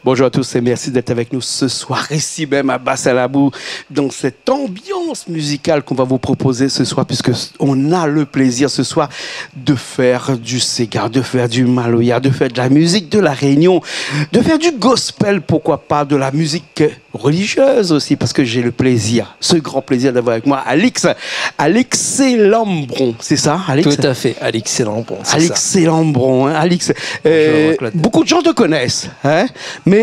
Bonjour à tous et merci d'être avec nous ce soir ici même à Bassalabou dans cette ambiance musicale qu'on va vous proposer ce soir puisque on a le plaisir ce soir de faire du Sega, de faire du Maloya, de faire de la musique de la Réunion, de faire du gospel, pourquoi pas, de la musique religieuse aussi parce que j'ai le plaisir, ce grand plaisir d'avoir avec moi Alix Lambron, c'est ça Alix? Tout à fait, Alix Lambron. Alix Lambron, hein, Alix. Beaucoup de gens te connaissent, hein, mais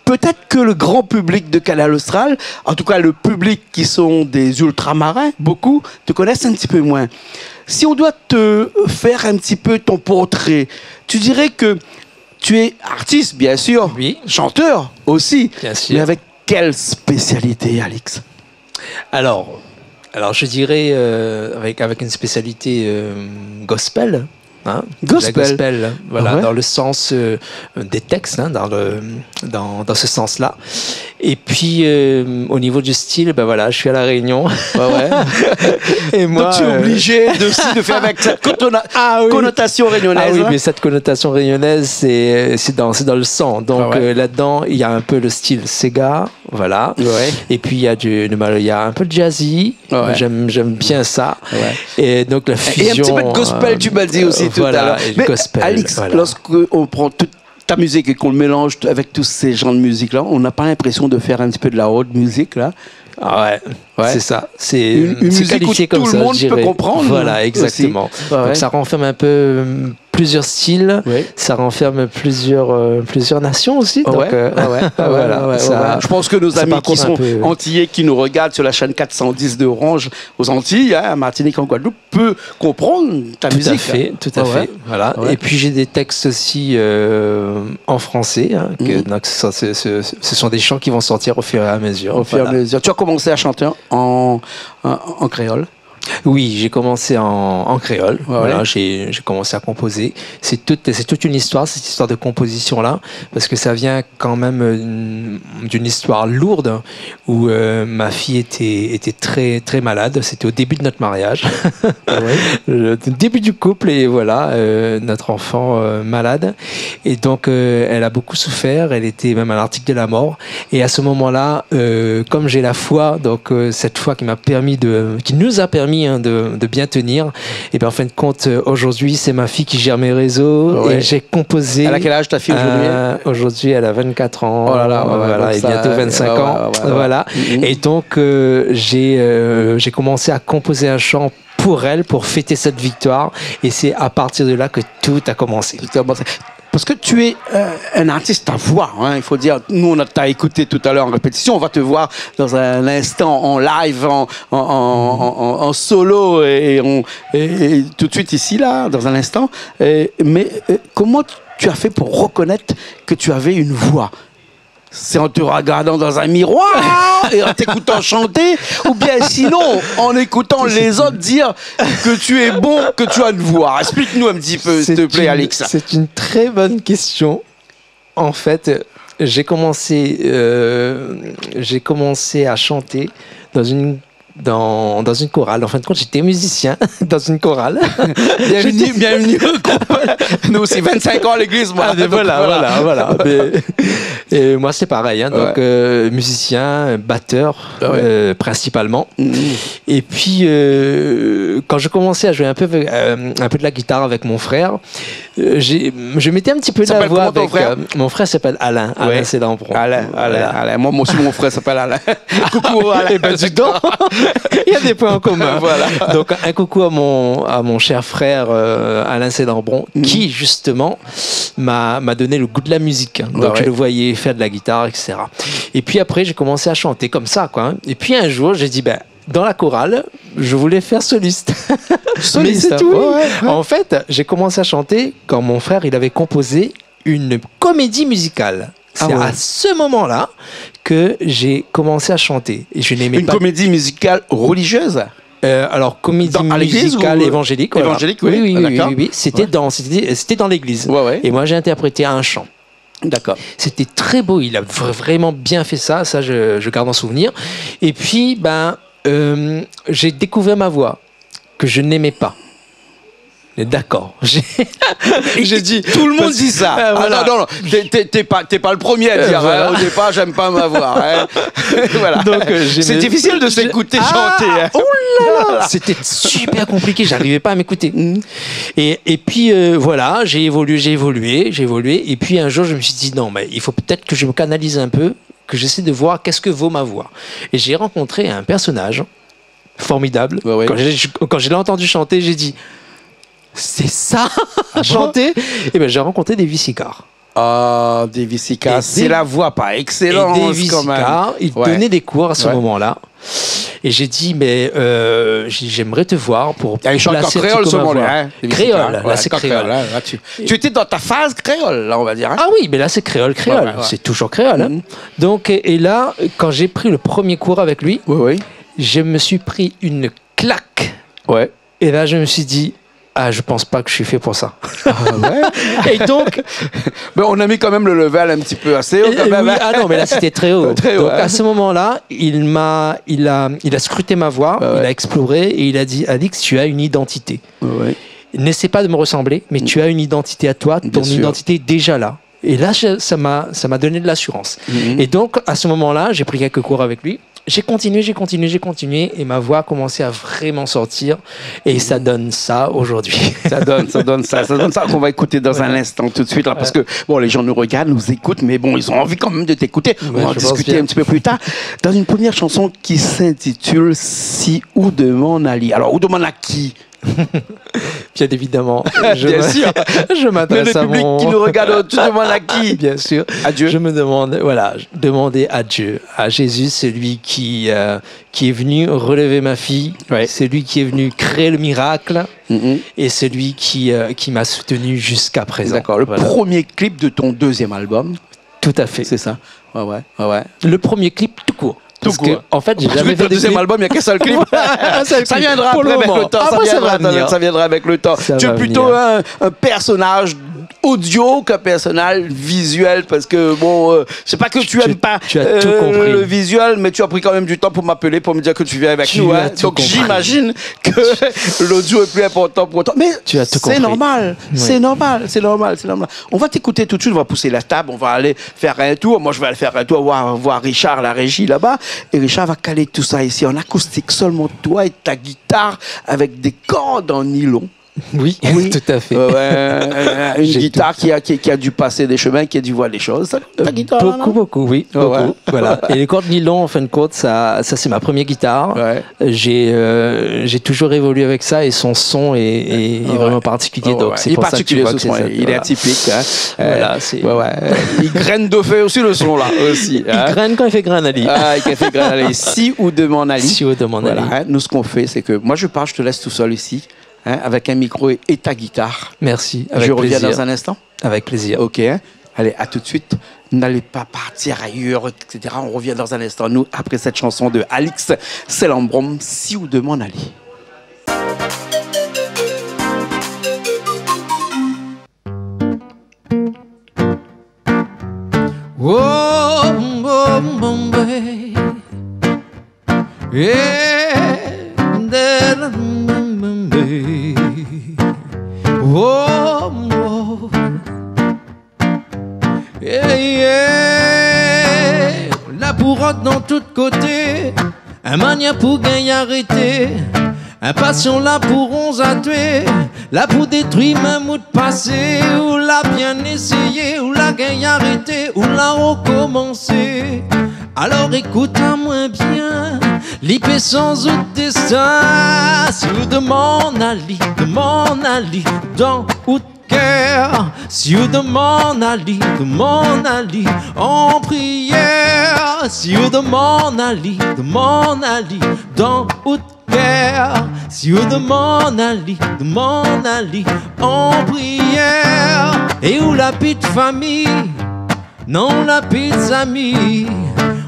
peut-être que le grand public de Canal Austral, en tout cas le public qui sont des ultramarins, beaucoup te connaissent un petit peu moins. Si on doit te faire un petit peu ton portrait, tu dirais que tu es artiste, bien sûr, oui. Chanteur aussi, bien sûr. Mais avec quelle spécialité, Alix? Alors je dirais avec une spécialité gospel. Hein, gospel, voilà, ouais. Dans le sens des textes, hein, dans ce sens-là. Et puis au niveau du style, ben voilà, je suis à la Réunion. Ouais. Et moi, donc tu es obligé de faire avec cette connotation réunionnaise. Ah oui, mais cette connotation réunionnaise, c'est dans le sang. Donc là-dedans, il y a un peu le style Sega, voilà. Ouais. Et puis il y a il y a un peu de jazzy. Ouais. J'aime bien ça. Ouais. Et donc la fusion. Et un petit peu de gospel, tu m'as dit aussi. Voilà, mais gospel, Alix, lorsqu'on prend toute ta musique et qu'on le mélange avec tous ces genres de musique-là, on n'a pas l'impression de faire un petit peu de la haute musique, là? Ah ouais. C'est ça. C'est une musique où tout le monde peut comprendre. Voilà, exactement. Donc ça renferme un peu plusieurs styles, ça renferme plusieurs nations aussi. Donc, je pense que nos amis qui sont antillais, qui nous regardent sur la chaîne 410 de Orange aux Antilles, à Martinique, en Guadeloupe, peuvent comprendre ta musique. Tout à fait. Voilà. Et puis j'ai des textes aussi en français. Hein, donc ce sont des chants qui vont sortir au fur et à mesure. Tu as commencé à chanter en créole? Oui, j'ai commencé en créole. Voilà, j'ai commencé à composer. C'est toute une histoire, cette histoire de composition-là, parce que ça vient quand même d'une histoire lourde où ma fille était très, très malade. C'était au début de notre mariage, le début du couple, et voilà, notre enfant malade. Et donc, elle a beaucoup souffert. Elle était même à l'article de la mort. Et à ce moment-là, comme j'ai la foi, donc cette foi qui nous a permis de bien tenir. Et bien en fin de compte, aujourd'hui, c'est ma fille qui gère mes réseaux et j'ai composé. Elle a quel âge ta fille aujourd'hui? Aujourd'hui, elle a 24 ans. Oh là là, voilà, et bientôt 25 ans. Voilà. Et donc, j'ai commencé à composer un chant pour elle, pour fêter cette victoire. Et c'est à partir de là que tout a commencé. Parce que tu es un artiste à voix, hein, il faut dire. Nous, on t'a écouté tout à l'heure en répétition. On va te voir dans un instant en live, en solo et tout de suite ici, là, dans un instant. Mais comment tu as fait pour reconnaître que tu avais une voix? C'est en te regardant dans un miroir et en t'écoutant chanter, ou bien sinon en écoutant les autres dire que tu es bon, que tu as une voix? Explique-nous un petit peu, s'il te plaît, Alix. C'est une très bonne question. En fait, j'ai commencé à chanter dans une chorale. En fin de compte, j'étais musicien dans une chorale. Bienvenue. Nous aussi, 25 ans à l'église, moi. Voilà. Et moi, c'est pareil. Hein, donc, musicien, batteur, principalement. Et puis, quand je commençais à jouer un peu de la guitare avec mon frère, je mettais un petit peu de la voix avec... mon frère s'appelle Alain. Alain, c'est Lambron. Alain. Moi aussi, mon frère s'appelle Alain. Coucou, Alain. Et ben, du temps. Il y a des points en commun. Voilà. Donc un coucou à mon cher frère Alain Cédambron, qui justement m'a donné le goût de la musique. Donc je le voyais faire de la guitare, etc. Et puis après j'ai commencé à chanter comme ça, quoi. Hein. Et puis un jour j'ai dit dans la chorale, je voulais faire soliste. Mais c'est tout. En fait, j'ai commencé à chanter quand mon frère il avait composé une comédie musicale. C'est à ce moment-là que j'ai commencé à chanter. Et je n'aimais pas... Une comédie musicale religieuse? Alors, comédie musicale évangélique. Voilà. Évangélique, oui. C'était dans l'église. Et moi, j'ai interprété un chant. D'accord. C'était très beau. Il a vraiment bien fait ça. Ça, je garde en souvenir. Et puis, j'ai découvert ma voix que je n'aimais pas. D'accord. J'ai dit. Tout le monde dit ça. Voilà. Ah, non. T'es pas le premier à dire. Voilà. Au départ, j'aime pas m'avoir. Voilà. Donc, c'est difficile de s'écouter chanter. Oh là là. C'était super compliqué. J'arrivais pas à m'écouter. Et puis voilà, j'ai évolué. Et puis un jour, je me suis dit non, mais il faut peut-être que je me canalise un peu, que j'essaie de voir qu'est-ce que vaut ma voix. Et j'ai rencontré un personnage formidable. Ouais. Quand je l'ai entendu chanter, j'ai dit c'est ça chanter. Et ben j'ai rencontré Davy Sicard. Ah, Davy Sicard, c'est la voix pas excellente. Et Davy Sicard, il donnait des cours à ce moment-là. Et j'ai dit mais j'aimerais te voir pour il chante en créole ce moment-là. Créole, là c'est créole. Là, tu étais dans ta phase créole, là on va dire. Hein? Ah oui, mais là c'est créole. Ouais. C'est toujours créole. Hein. Donc et là, quand j'ai pris le premier cours avec lui, je me suis pris une claque. Ouais. Et là je me suis dit je pense pas que je suis fait pour ça. Et donc, on a mis quand même le level un petit peu assez haut quand même. Oui, non, mais là c'était très haut. Très haut. Donc à ce moment-là, il a scruté ma voix, il a exploré et il a dit Alix, tu as une identité. N'essaie pas de me ressembler, mais tu as une identité à toi, ton identité est déjà là. Et là, ça m'a donné de l'assurance. Et donc à ce moment-là, j'ai pris quelques cours avec lui. J'ai continué et ma voix a commencé à vraiment sortir et ça donne ça aujourd'hui. Ça donne ça qu'on va écouter dans un instant tout de suite là parce que les gens nous regardent, nous écoutent mais ils ont envie quand même de t'écouter. On va en discuter un petit peu plus tard dans une première chanson qui s'intitule Si ou de mon Ali. Alors ou de mon qui Bien évidemment. Bien sûr. Je m'adresse à mon... Le public qui nous regarde, tu demandes à qui? Bien sûr. À Dieu. Je me demande, demander à Dieu, à Jésus, celui qui est venu relever ma fille, celui qui est venu créer le miracle et celui qui m'a soutenu jusqu'à présent. D'accord. Le premier clip de ton deuxième album. Tout à fait. C'est ça. Ouais. Le premier clip tout court. Parce que, en fait, j'ai jamais fait le deuxième album, il n'y a qu'un seul clip. Ça viendra après avec le temps. Ça viendra avec le temps. Tu es plutôt un personnage audio qu'un personnage visuel parce que c'est pas que tu aimes pas le visuel, mais tu as pris quand même du temps pour m'appeler pour me dire que tu viens avec nous. Donc j'imagine que l'audio est plus important pour toi. Mais c'est normal. C'est normal. On va t'écouter tout de suite. On va pousser la table. On va aller faire un tour. Moi, je vais aller faire un tour voir Richard, la régie là-bas. Et Richard va caler tout ça ici en acoustique, seulement toi et ta guitare avec des cordes en nylon. Oui, tout à fait. Une guitare qui a dû passer des chemins, qui a dû voir des choses. Ta guitare, beaucoup. Voilà. Et les cordes nylon, en fin de compte, ça c'est ma première guitare. J'ai toujours évolué avec ça et son son est vraiment particulier. Donc c'est pour ça que tu vois que il est atypique. Voilà, il graine de fait aussi le son là aussi. Il graine quand il fait graine Ali. Quand il fait graine Ali. Si ou de mon Ali. Si ou de mon Ali. Nous ce qu'on fait, c'est que moi je pars, je te laisse tout seul ici. Avec un micro et ta guitare. Merci. Je reviens dans un instant. Avec plaisir. Ok. Allez, à tout de suite. N'allez pas partir ailleurs, etc. On revient dans un instant. Nous, après cette chanson de Alix Selambrom, Si ou de mon Ali. La pourrotte dans tous côtés, un mania pour gagner arrêter, un passion là pour 11 à tuer, là pour détruire même ou de passer, ou la bien essayer, ou la gagner arrêter, ou la recommencer. Alors écoute à moins bien, l'ipé sans autre destin, si vous demande Ali, dans ou cœur, si vous demande Ali, en prière, si vous demande Ali, dans ou cœur, si vous demande Ali, en prière, et où la petite famille, non la petite amie,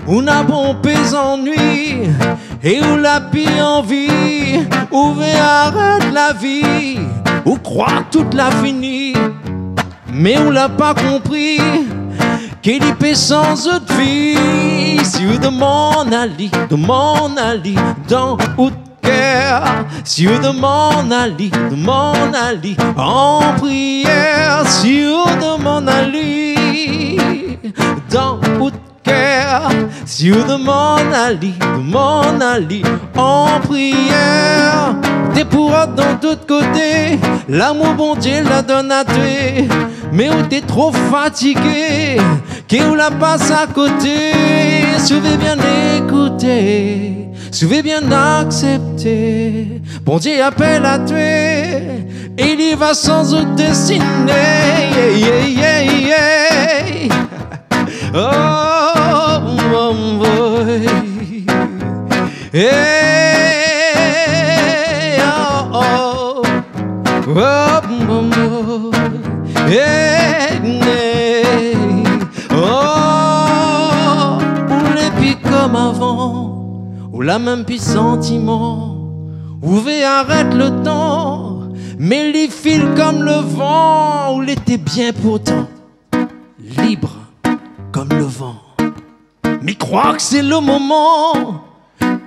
où n'a bon pés ennui, et où la pire envie, où arrête la vie, où croit toute la finie, mais où l'a pas compris, qu'il y paie sans autre vie, si vous demande Ali, dans ou cœur sur demande à lui, en prière sur demande à lui, dans tout cœur sur demande à lui, en prière. T'es pour dans tous côtés, l'amour bon Dieu la donne à toi, mais où t'es trop fatigué, qui ou la passe à côté. Souvez bien écouter, souvez bien accepter. Bon Dieu appelle à toi, et il y va sans autre destiné. Yeah, yeah, yeah. Oh, oh, boy. Hey, oh, oh. Oh, oh, oh. Hey, hey. Oh, ou les puis comme avant, ou la même puis sentiment, ou arrête le temps, mais les file comme le vent, ou l'été bien pourtant, libre comme le vent. Mais crois que c'est le moment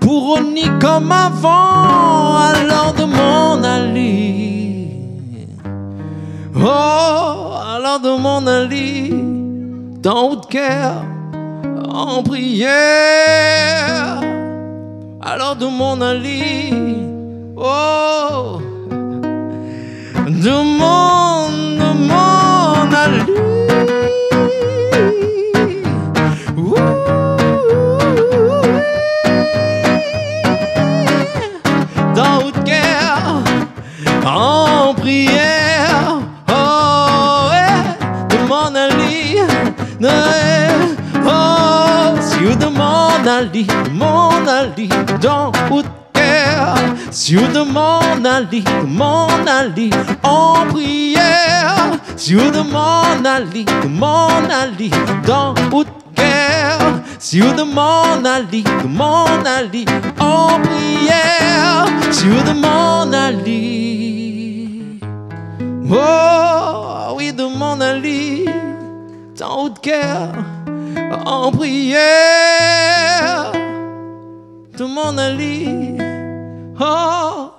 pour renier comme avant, alors demande à lui. Oh, alors demande à lui, dans haut de cœur, en prière. Alors demande à lui, oh, demande à lui. Dans haut de cœur, en prière, oh, demande à lui, oh, si vous demande à lui, dans haut de cœur, si vous demande à lui, en prière, si vous demande à lui, dans haut de cœur, si vous demande à lui, en prière, si vous demande à lui. Oh, oui, demande à lui, dans haut de cœur, en prière, demande à lui. Oh,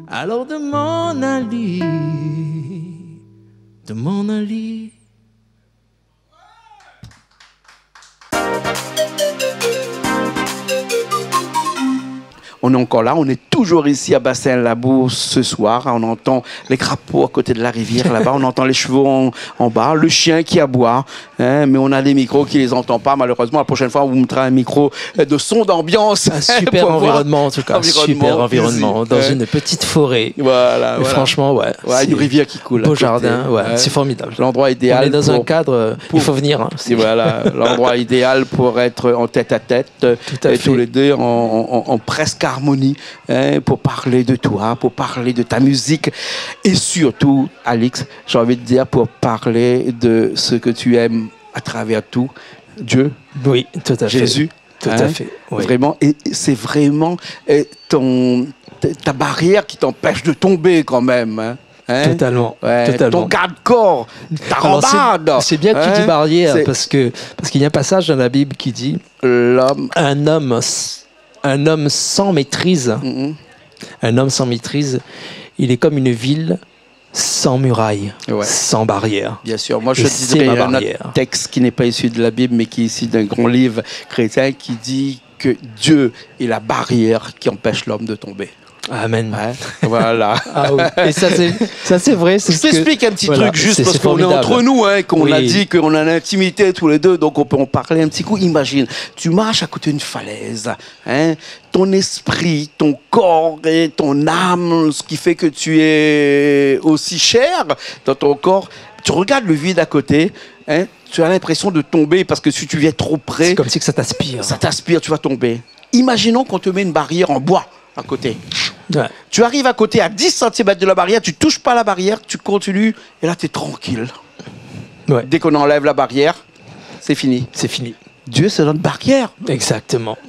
alors demande à lui, demande à lui. On est encore là, on est toujours ici à Bassin-Labour ce soir. On entend les crapauds à côté de la rivière là-bas, on entend les chevaux en bas, le chien qui aboie, hein, mais on a des micros qui les entend pas. Malheureusement, la prochaine fois, on vous mettra un micro de son d'ambiance. Un super environnement en tout cas, super environnement dans une petite forêt. Voilà. Franchement, ouais. Une rivière qui coule. Beau jardin, ouais, c'est formidable. L'endroit idéal. On est dans un cadre, il faut venir. Hein, voilà, l'endroit idéal pour être en tête à tête, tous les deux en presque harmonie, hein, pour parler de toi, pour parler de ta musique et surtout, Alix, j'ai envie de dire, pour parler de ce que tu aimes à travers tout, Dieu, oui, tout à fait. Jésus, tout à fait, oui. Vraiment, et c'est vraiment ta barrière qui t'empêche de tomber quand même. Hein. Totalement, ouais, totalement. Ton garde-corps, ta rambade. C'est bien que tu dis barrière parce qu'il y a un passage dans la Bible qui dit un homme sans maîtrise, un homme sans maîtrise, il est comme une ville sans muraille, sans barrière. Bien sûr, moi je dirais un autre texte qui n'est pas issu de la Bible, mais qui est issu d'un grand livre chrétien qui dit que Dieu est la barrière qui empêche l'homme de tomber. Amen. Ouais, voilà. Ah oui. Et ça c'est vrai. Je t'explique un petit truc juste parce qu'on est entre nous, hein, qu'on a dit qu'on a l'intimité tous les deux, donc on peut en parler un petit coup. Imagine, tu marches à côté d'une falaise, hein, ton esprit, ton corps et ton âme, ce qui fait que tu es aussi cher dans ton corps. Tu regardes le vide à côté, hein, tu as l'impression de tomber parce que si tu viens trop près, c'est comme si que ça t'aspire. Ça t'aspire, tu vas tomber. Imaginons qu'on te met une barrière en bois à côté. Ouais. Tu arrives à côté à 10 cm de la barrière, tu touches pas la barrière, tu continues et là tu es tranquille. Ouais. Dès qu'on enlève la barrière, c'est fini. C'est fini. Dieu, c'est notre barrière. Exactement.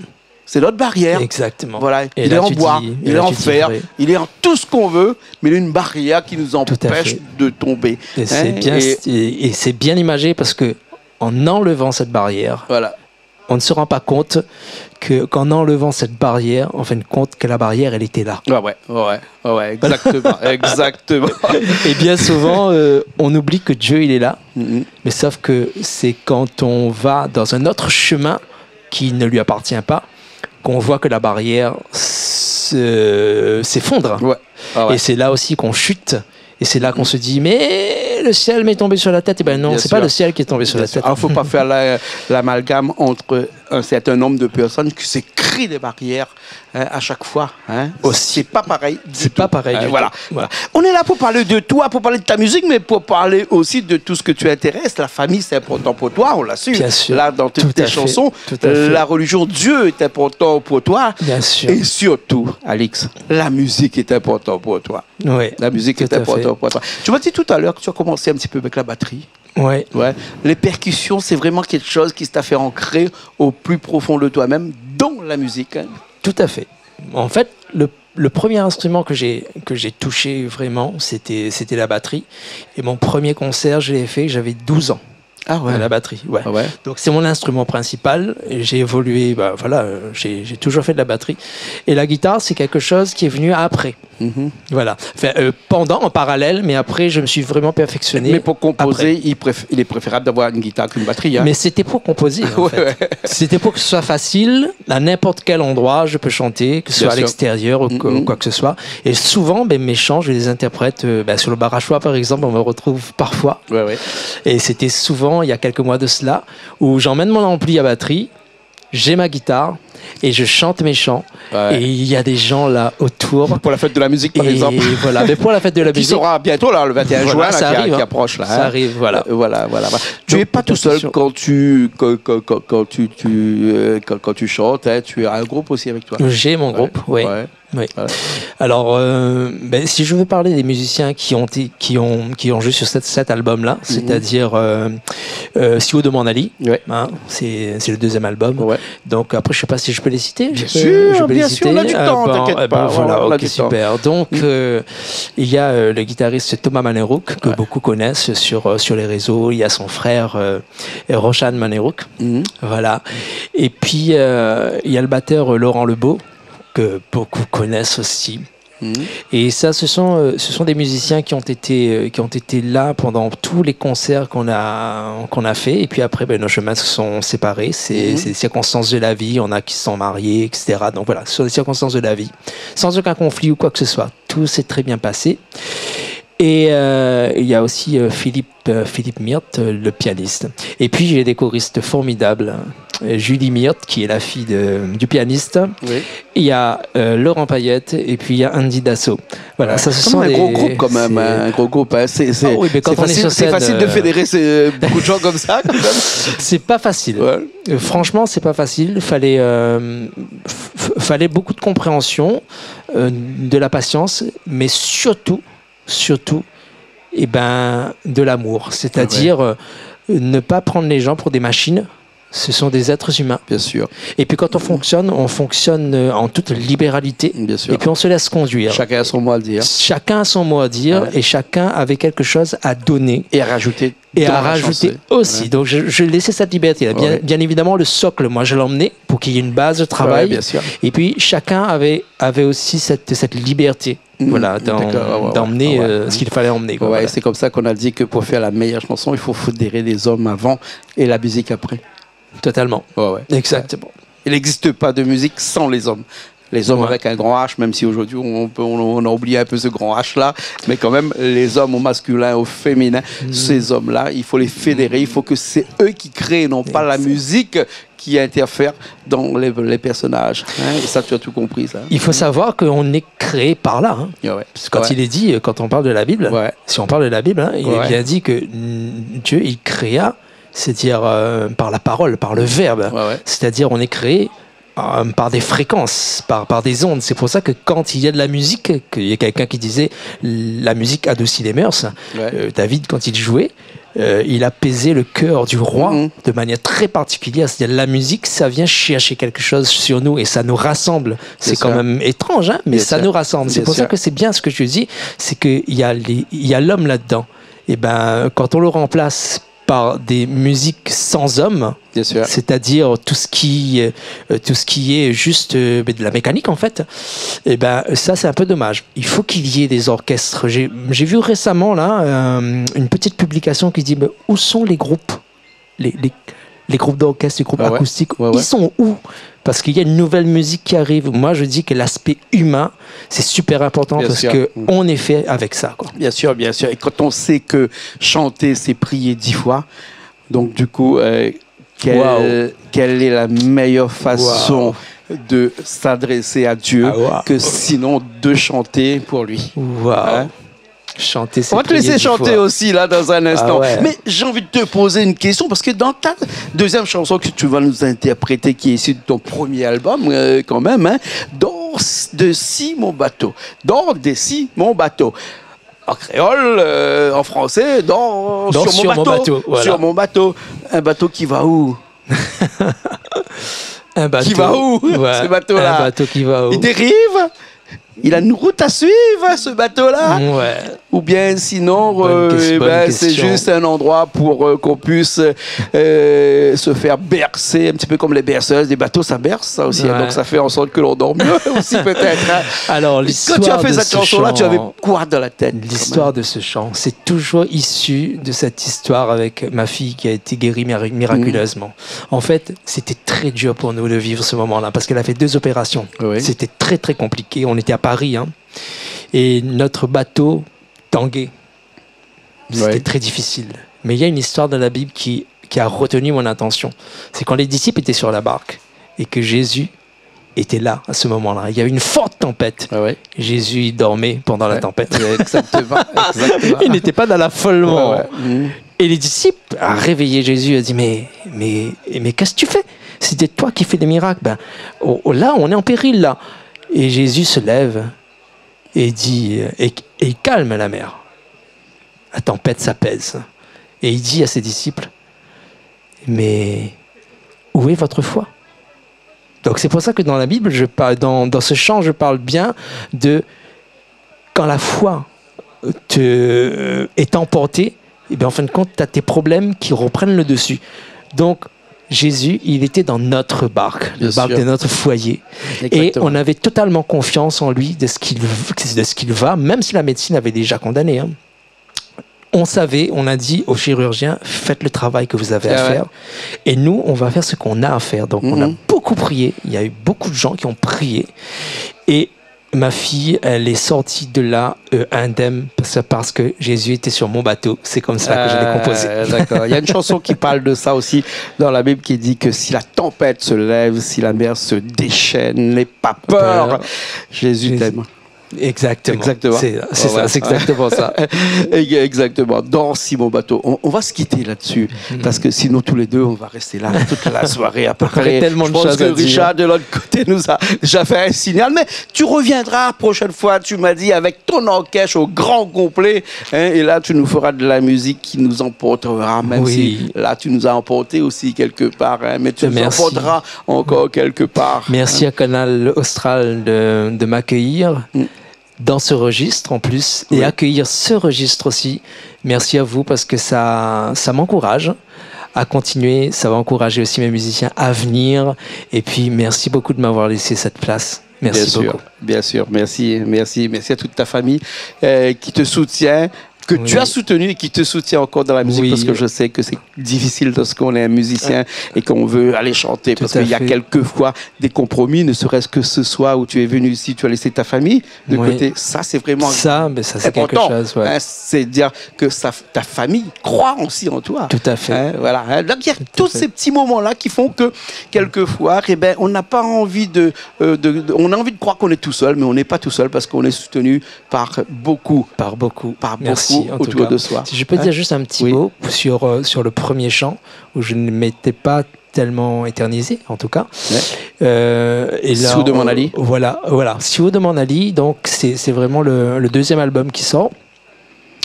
C'est notre barrière. Exactement. Voilà. Il est en bois, il est en fer, il est en tout ce qu'on veut, mais il y a une barrière qui nous empêche de tomber. Et c'est bien imagé parce que en enlevant cette barrière, voilà, on ne se rend pas compte qu'en enlevant cette barrière, en fin de compte, que la barrière, elle était là. Ouais, exactement, exactement. Et bien souvent, on oublie que Dieu, il est là. Mais sauf que c'est quand on va dans un autre chemin qui ne lui appartient pas, qu'on voit que la barrière s'effondre. Et c'est là aussi qu'on chute. Et c'est là qu'on se dit, mais le ciel m'est tombé sur la tête. Et ben non, c'est pas le ciel qui est tombé sur la tête. Il ne faut pas faire l'amalgame entre un certain nombre de personnes qui se créent des barrières à chaque fois. C'est pas pareil. C'est pas pareil. Voilà. On est là pour parler de toi, pour parler de ta musique, mais pour parler aussi de tout ce que tu intéresses. La famille, c'est important pour toi, on l'a su. Bien sûr. Là, dans toutes tes chansons, la religion, Dieu est important pour toi. Bien sûr. Et surtout, Alix, la musique est importante pour toi. Oui. La musique est importante pour toi. Tu m'as dit tout à l'heure que tu as commencé un petit peu avec la batterie. Ouais. Les percussions, c'est vraiment quelque chose qui t'a fait ancrer au plus profond de toi-même, dans la musique. Tout à fait. En fait, le premier instrument que j'ai touché vraiment, c'était la batterie. Et mon premier concert, je l'ai fait, j'avais 12 ans. Ah ouais. La batterie, ouais. Donc c'est mon instrument principal. Et j'ai évolué, j'ai toujours fait de la batterie. Et la guitare, c'est quelque chose qui est venu après. Voilà. Enfin, pendant, en parallèle, mais après, je me suis vraiment perfectionné. Mais pour composer, il est préférable d'avoir une guitare qu'une batterie. Mais c'était pour composer, en fait. C'était pour que ce soit facile, à n'importe quel endroit, je peux chanter, que ce soit à l'extérieur ou quoi que ce soit. Et souvent, mes chants, je les interprète sur le bar à choix, par exemple, on me retrouve parfois. Et c'était souvent, il y a quelques mois de cela, où j'emmène mon ampli à batterie, j'ai ma guitare, et je chante mes chants. Et il y a des gens là autour. Pour la fête de la musique, par exemple. Voilà, mais pour la fête de la musique. Qui sera bientôt là, le 21 juin, qui approche. Là, ça arrive, voilà. Tu n'es pas tout seul quand tu chantes, tu as un groupe aussi avec toi. J'ai mon groupe, oui. Alors, si je veux parler des musiciens qui ont joué sur cet album-là, c'est-à-dire Sio de Manali, c'est le deuxième album. Donc après, je ne sais pas si je peux les citer. Bien sûr, on a du temps, t'inquiète pas. Voilà, ok, super. Donc, il y a le guitariste Thomas Manerouk, que beaucoup connaissent sur les réseaux. Il y a son frère Roshan Manerouk. Voilà. Et puis, il y a le batteur Laurent Lebeau, que beaucoup connaissent aussi. Et ça, ce sont des musiciens qui ont été là pendant tous les concerts qu'on a fait. Et puis après, nos chemins se sont séparés. C'est des circonstances de la vie. On a qui se sont mariés, etc. Donc voilà, ce sont des circonstances de la vie, sans aucun conflit ou quoi que ce soit. Tout s'est très bien passé. Et il y a aussi Philippe Myrthe, le pianiste. Et puis j'ai des choristes formidables. Julie Myrthe, qui est la fille du pianiste. Il y a Laurent Payette et puis il y a Andy Dassault. Voilà, ça ce sont un gros groupe quand même, un gros groupe. C'est facile de fédérer beaucoup de gens comme ça. C'est pas facile. Franchement, c'est pas facile. Fallait beaucoup de compréhension, de la patience, mais surtout, de l'amour. C'est-à-dire ne pas prendre les gens pour des machines. Ce sont des êtres humains. Bien sûr. Et puis quand on fonctionne en toute libéralité. Bien sûr. Et puis on se laisse conduire. Chacun a son mot à dire. Chacun a son mot à dire et chacun avait quelque chose à donner. Et à rajouter. Et à rajouter aussi. Donc je laissais cette liberté. Bien évidemment, le socle, moi je l'emmenais pour qu'il y ait une base de travail. Bien sûr. Et puis chacun avait aussi cette liberté. Voilà, d'emmener ce qu'il fallait emmener. Voilà. C'est comme ça qu'on a dit que pour faire la meilleure chanson, il faut fédérer les hommes avant et la musique après. Totalement. Exactement. Il n'existe pas de musique sans les hommes. Les hommes avec un grand H, même si aujourd'hui on a oublié un peu ce grand H là, mais quand même les hommes au masculin, au féminin, ces hommes-là, il faut les fédérer, il faut que c'est eux qui créent, non pas la musique qui interfère dans les personnages. Et ça, tu as tout compris, ça. Il faut savoir qu'on est créé par là. Parce que il est dit, quand on parle de la Bible, si on parle de la Bible, il est bien dit que Dieu, il créa, c'est-à-dire par la parole, par le verbe. C'est-à-dire on est créé par des fréquences, par des ondes. C'est pour ça que quand il y a de la musique, qu'il y a quelqu'un qui disait la musique adoucit les mœurs. David, quand il jouait, il apaisait le cœur du roi de manière très particulière. C'est-à-dire la musique, ça vient chercher quelque chose sur nous et ça nous rassemble. C'est quand même étrange, mais ça nous rassemble. C'est pour ça que c'est bien ce que je dis, c'est qu'il y a l'homme là-dedans. Et quand on le remplace par des musiques sans hommes, c'est-à-dire tout ce qui est juste de la mécanique en fait, et ben ça c'est un peu dommage. Il faut qu'il y ait des orchestres. J'ai vu récemment là une petite publication qui dit mais où sont les groupes, les groupes d'orchestre, les groupes acoustiques, ils sont où? Parce qu'il y a une nouvelle musique qui arrive. Moi, je dis que l'aspect humain, c'est super important parce qu'on est fait avec ça, quoi. Bien sûr, bien sûr. Et quand on sait que chanter, c'est prier 10 fois, donc du coup, quelle est la meilleure façon de s'adresser à Dieu que sinon de chanter pour lui? Chanter, c'est on va te laisser chanter aussi là dans un instant. Mais j'ai envie de te poser une question parce que dans ta deuxième chanson que tu vas nous interpréter, qui est issue de ton premier album quand même, hein, Dors de si mon bateau. Dors de si mon bateau. En créole, en français, dors sur mon bateau. Voilà. Sur mon bateau. Un bateau qui va où? Un bateau. Qui va où ce bateau-là? Un bateau qui va où? Il dérive? Il a une route à suivre, ce bateau-là? Ou bien sinon, c'est juste un endroit pour qu'on puisse se faire bercer, un petit peu comme les berceuses. Des bateaux, ça berce, ça aussi. Donc ça fait en sorte que l'on dort mieux aussi, peut-être. Hein. Alors, l'histoire quand tu as fait cette chanson-là, tu avais quoi dans la tête? L'histoire de ce chant, c'est toujours issu de cette histoire avec ma fille qui a été guérie miraculeusement. En fait, c'était très dur pour nous de vivre ce moment-là parce qu'elle a fait 2 opérations. C'était très, très compliqué. On était à Paris, hein, et notre bateau tanguait. C'était très difficile. Mais il y a une histoire dans la Bible qui a retenu mon attention. C'est quand les disciples étaient sur la barque et que Jésus était là à ce moment-là. Il y avait une forte tempête. Jésus il dormait pendant la tempête. Exactement. Il n'était pas dans l'affolement. Et les disciples ont réveillé Jésus et dit mais qu'est-ce que tu fais? C'était toi qui fais des miracles. Là, on est en péril là. Et Jésus se lève et dit, et il calme la mer. La tempête s'apaise. Et il dit à ses disciples, mais où est votre foi? Donc c'est pour ça que dans la Bible, dans ce chant, je parle bien de quand la foi est emportée, et bien en fin de compte, tu as tes problèmes qui reprennent le dessus. Donc, Jésus, il était dans notre barque, la barque de notre foyer. Exactement. Et on avait totalement confiance en lui de ce qu'il va, même si la médecine avait déjà condamné. Hein. On savait, on a dit aux chirurgiens, faites le travail que vous avez à faire. Et nous, on va faire ce qu'on a à faire. Donc, on a beaucoup prié. Il y a eu beaucoup de gens qui ont prié. Et ma fille, elle est sortie de là indemne parce que Jésus était sur mon bateau. C'est comme ça que je l'ai composé. D'accord. Il y a une chanson qui parle de ça aussi dans la Bible qui dit que si la tempête se lève, si la mer se déchaîne, n'aie pas peur. Jésus t'aime. Exactement. C'est exactement ça. Exactement. Dans si mon bateau. On va se quitter là-dessus parce que sinon tous les deux on va rester là toute la soirée à peu près. Tellement je pense que Richard de l'autre côté nous a déjà fait un signal, mais tu reviendras prochaine fois. Tu m'as dit avec ton orchestre au grand complet, hein, et là tu nous feras de la musique qui nous emportera, même si là tu nous as emporté aussi quelque part, hein, mais tu nous emporteras encore quelque part. Merci à Canal Austral de m'accueillir. Dans ce registre en plus, et accueillir ce registre aussi. Merci à vous parce que ça m'encourage à continuer, ça va encourager aussi mes musiciens à venir, et puis merci beaucoup de m'avoir laissé cette place. Merci beaucoup. Bien sûr, merci à toute ta famille qui te soutient, que tu as soutenu et qui te soutient encore dans la musique, parce que je sais que c'est difficile lorsqu'on est un musicien et qu'on veut aller chanter, parce qu'il y a quelquefois des compromis, ne serait-ce que ce soir où tu es venu ici, tu as laissé ta famille de côté. Ça, c'est vraiment ça, c'est important. Quelque chose, hein, c'est dire que ta famille croit aussi en toi. Tout à fait. Hein, voilà. Donc, il y a tous ces petits moments-là qui font que quelquefois, on n'a pas envie on a envie de croire qu'on est tout seul, mais on n'est pas tout seul parce qu'on est soutenu par beaucoup. Merci. Autour de soi. Si je peux dire juste un petit mot sur le premier chant, où je ne m'étais pas tellement éternisé, en tout cas. Et là, Si vous demandez Ali. Voilà. Si vous demandez Ali, donc c'est vraiment le deuxième album qui sort.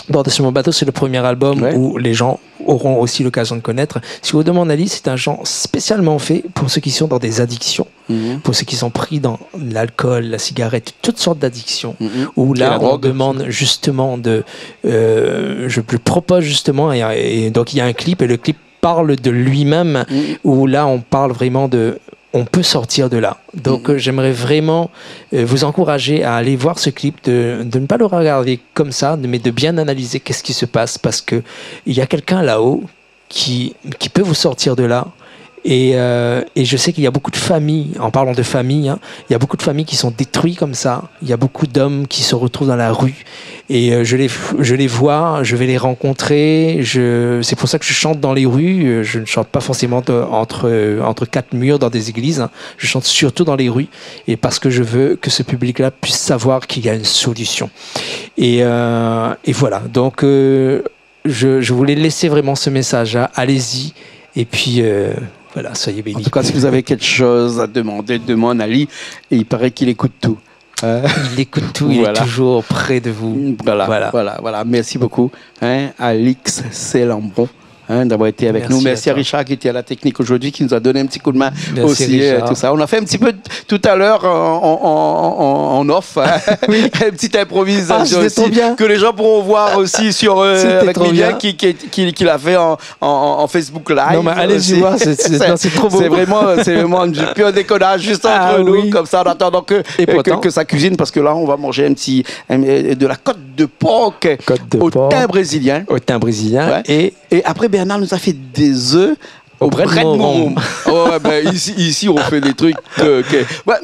Bord sur mon bateau, c'est le premier album où les gens auront aussi l'occasion de connaître. Si vous demandez Ali, c'est un chant spécialement fait pour ceux qui sont dans des addictions. pour ceux qui sont pris dans l'alcool, la cigarette, toutes sortes d'addictions, où là on demande justement je propose justement, et donc il y a un clip, et le clip parle de lui-même, où là on parle vraiment on peut sortir de là. Donc j'aimerais vraiment vous encourager à aller voir ce clip, de ne pas le regarder comme ça, mais de bien analyser qu'est-ce qui se passe, parce qu'il y a quelqu'un là-haut qui peut vous sortir de là. Et je sais qu'il y a beaucoup de familles, en parlant de famille, il y a beaucoup de familles qui sont détruites comme ça. Il y a beaucoup d'hommes qui se retrouvent dans la rue. Et je les vois, je vais les rencontrer. C'est pour ça que je chante dans les rues. Je ne chante pas forcément entre quatre murs dans des églises. Je chante surtout dans les rues. Et parce que je veux que ce public-là puisse savoir qu'il y a une solution. Et voilà. Donc, je voulais laisser vraiment ce message-là. Allez-y. Et puis... voilà, soyez bénis. En tout cas, si vous avez quelque chose à demander, demande à Ali. Et il paraît qu'il écoute tout. Il écoute tout, il est toujours près de vous. Voilà. Merci beaucoup, Alix Célambron, d'avoir été avec nous. Merci à Richard qui était à la technique aujourd'hui, qui nous a donné un petit coup de main. Merci aussi. Tout ça. On a fait un petit peu tout à l'heure en off, une petite improvisation aussi, que les gens pourront voir aussi sur avec Miguel qui l'a fait en Facebook Live. Non mais allez-y voir, c'est trop beau. C'est vraiment du pur déconnage juste entre nous, comme ça, en attendant que ça cuisine, parce que là on va manger de la côte de porc au thym brésilien. Au thym brésilien. Et après Bernard nous a fait des œufs au bret de morum. Ici, on fait des trucs...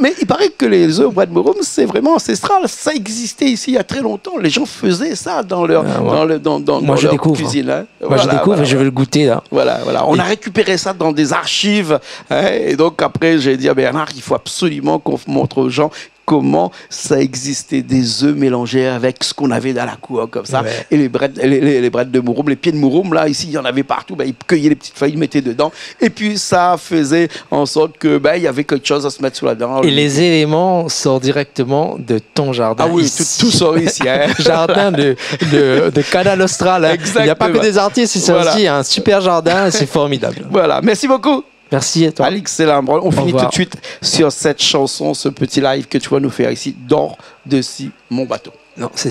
mais il paraît que les œufs au bret de morum, c'est vraiment ancestral. Ça existait ici il y a très longtemps. Les gens faisaient ça dans leur, cuisine. Moi, je découvre et je veux le goûter. Là. Voilà. On a récupéré ça dans des archives. Et donc, après, j'ai dit à Bernard, il faut absolument qu'on montre aux gens comment ça existait, des œufs mélangés avec ce qu'on avait dans la cour, comme ça. Ouais. Et les brettes de mouroum, les pieds de mouroum, là, ici, il y en avait partout. Ils cueillaient les petites feuilles, ils mettaient dedans. Et puis, ça faisait en sorte que il y avait quelque chose à se mettre sous la dent. Et les éléments sortent directement de ton jardin. Ah oui, tout sort ici. Jardin de Canal Austral. Il n'y a pas que des artistes, c'est aussi un super jardin. C'est formidable. Voilà, merci beaucoup. Merci à toi. Alix Célambron. On finit tout de suite sur cette chanson, ce petit live que tu vas nous faire ici. Dors dessus mon bateau. Non, c'est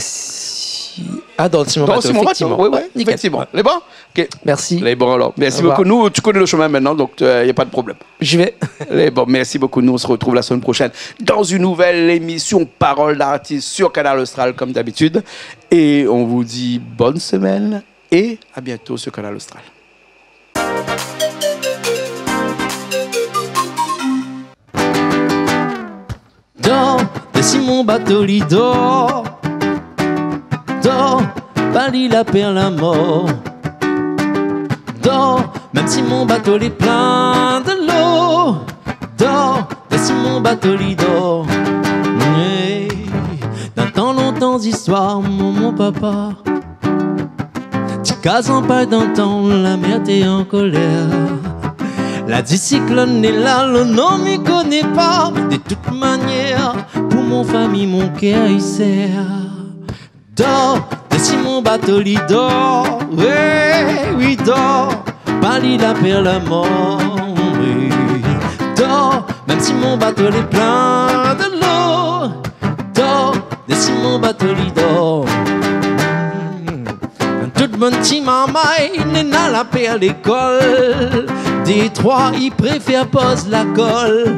dans dessus mon bateau. Oui, effectivement. Les bons? Ok. Merci. Les bons alors. Merci beaucoup. Nous, tu connais le chemin maintenant, donc il n'y a pas de problème. J'y vais. Les bons, merci beaucoup. Nous, on se retrouve la semaine prochaine dans une nouvelle émission Parole d'artiste sur Canal Austral, comme d'habitude. Et on vous dit bonne semaine et à bientôt sur Canal Austral. Dors, dessus mon bateau lit dors, Bali la perle la mort. Dors, même si mon bateau est plein de l'eau. Dors, dessus mon bateau lit dors. Hey, dans tant longtemps d'histoire, mon papa, tu cases en pas d'un temps, la mer t'est en colère. La cyclone est là, le nom m'y connaît pas. De toute manière, pour mon famille, mon cœur il sert. Dors, dessus mon bateau lit dort. Oui, dors, Bali la perle la mort. Oui, dors, même si mon bateau est plein de l'eau. Dors, dessus mon bateau lit dort. Toute bonne petite maman, il n'est pas la paix à l'école. Des trois, il préfère pose la colle.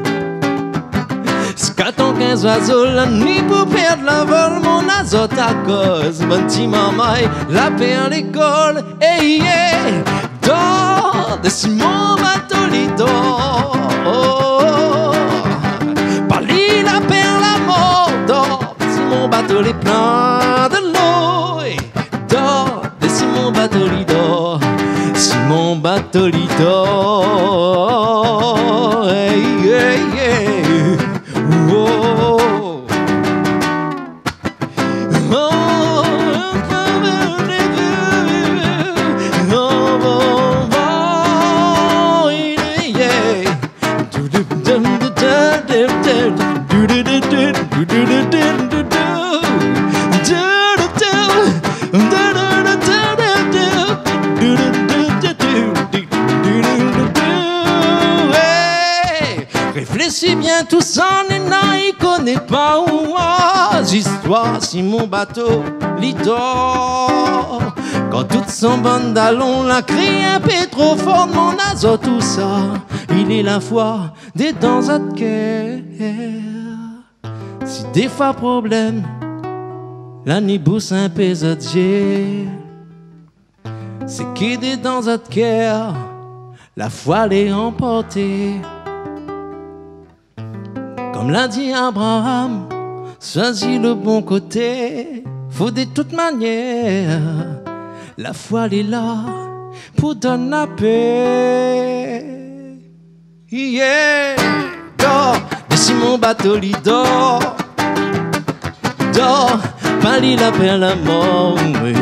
Scaton 15 oiseaux la nuit pour perdre la vol. Mon azote à cause. Bonne petite maman, la paix à l'école. Hey, yeah, dors, dessus mon bateau, lit dort. Bali la paix à la mort. Dors, dessus mon bateau, les plein de l'eau. Dors, dessus mon bateau, lit dort. Si mon bateau lit dort, hey, hey, hey. Oh. si bien tout ça il connaît pas où histoire si mon bateau l'idore. Quand toute son bande d'allons la crie un peu trop fort, mon azote tout ça, il est la foi des dents à cœur. Si des fois problème, la nibousse un peu zodje, c'est qui des dents à cœur, la foi les emporter. Comme l'a dit Abraham, choisis le bon côté, faut de toute manière. La foi elle est là pour donner la paix. Yeah, dors, si mon bateau l'y dort, dors, pas l'y la paix à la mort. Oui,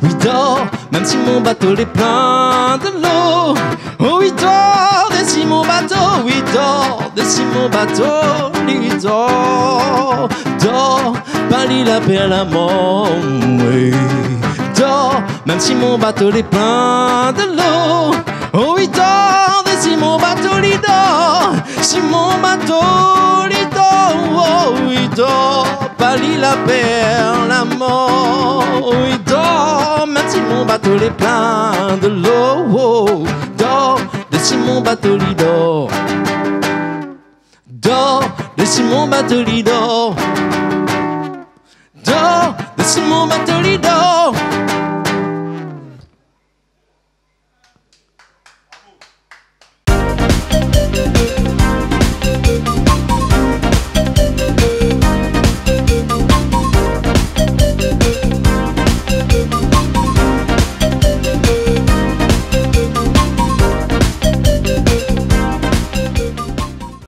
oui, dors, même si mon bateau est plein de l'eau. Oh oui, dors, si mon bateau, oui, dors, si mon bateau l'y dort, dors, pas l'y la paix à la mort. Oui, dors, même si mon bateau est plein de l'eau. Oh oui, dors, si mon bateau l'y dort, si mon bateau l'y dort. Oh oui, dors, pas l'y la paix la mort. Oh oui, dors, même si mon bateau est plein de l'eau. Oh, dors, si mon bateau l'y dort, dors, si mon bateau l'y dort, dors, si mon bateau